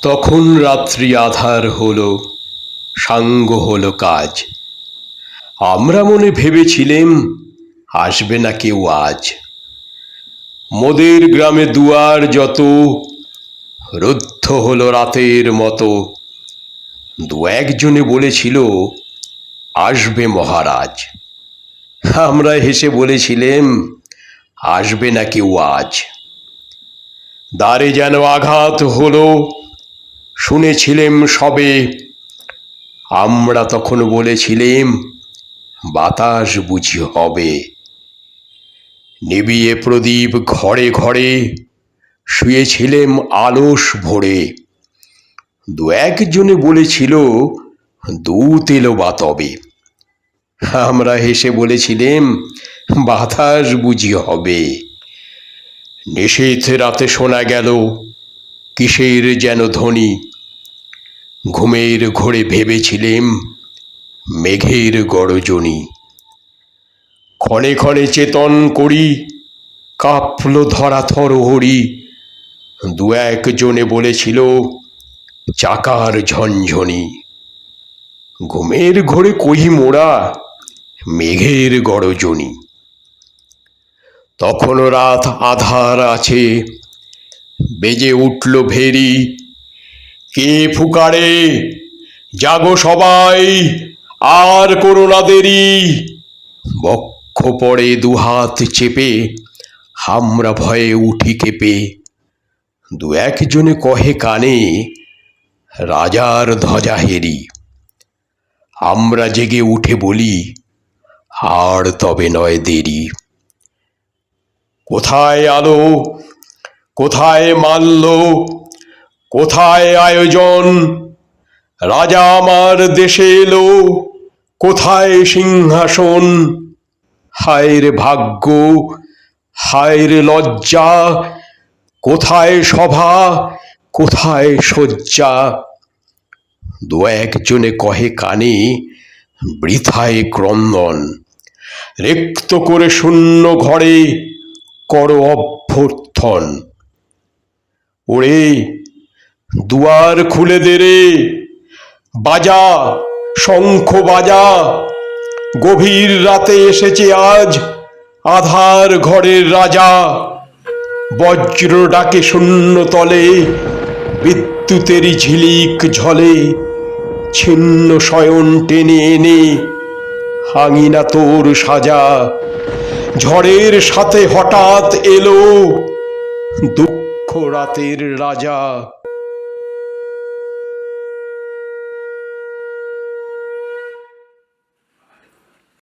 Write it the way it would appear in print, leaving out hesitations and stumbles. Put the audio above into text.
তখন রাত্রি আধার হলো, সাঙ্গ হলো কাজ। আমরা মনে ভেবেছিলেম আসবে না কেউ আজ। মোদের গ্রামে দুয়ার যত রুদ্ধ হলো রাতের মতো। দু একজনে বলেছিল আসবে মহারাজ। আমরা হেসে বলেছিলেম আসবে না কেউ আজ। দ্বারে যেন আঘাত হলো, শুনেছিলেম সবে। আমরা তখন বলেছিলেম বাতাস বুঝি হবে। নিবিয়ে প্রদীপ ঘরে ঘরে শুয়েছিলেম আলস ভরে। দু একজনে বলেছিল দূত এলো বা তবে। আমরা হেসে বলেছিলেম বাতাস বুঝি হবে। নিশীথ রাতে শোনা গেল কিসের যেন ধ্বনি। ঘুমের ঘোরে ভেবেছিলেম মেঘের গর্জনি। ক্ষণে ক্ষণে চেতন করি কাঁপল ধরাথর হরি। দু একজনে বলেছিল চাকার ঝনঝনি। ঘুমের ঘোরে কহি মোরা মেঘের গর্জনি। তখনও রাত আধার আছে, বেজে উঠল ভেরি। কে ফুকারে জাগো সবাই, আর করো না দেরি। বক্ষ পড়ে দুহাত চেপে আমরা ভয়ে উঠি কেঁপে। দু একজনে কহে কানে রাজার ধ্বজা হেরি। আমরা জেগে উঠে বলি আর তবে নয় দেরি। কোথায় আলো, কোথায় মাল্য, কোথায় আয়োজন। রাজা আমার দেশে এলো, কোথায় সিংহাসন। হায় রে ভাগ্য, হায় রে লজ্জা, কোথায় সভা, কোথায় শয্যা। দু একজনে কহে কানে বৃথায় ক্রন্দন। রিক্ত করে শূন্য ঘরে করো অভ্যর্থন। ওরে দুয়ার খুলে দে রে, বাজা শঙ্খ বাজা। গভীর রাতে এসেছে আজ আধার ঘরের রাজা। বজ্র ডাকে শূন্য তলে, বিদ্যুতেরই ঝিলিক ঝলে। ছিন্ন শয়ন টেনে এনে ভাঙি না তোর সাজা। ঝড়ের সাথে হঠাৎ এলো দুঃখ রাতের রাজা।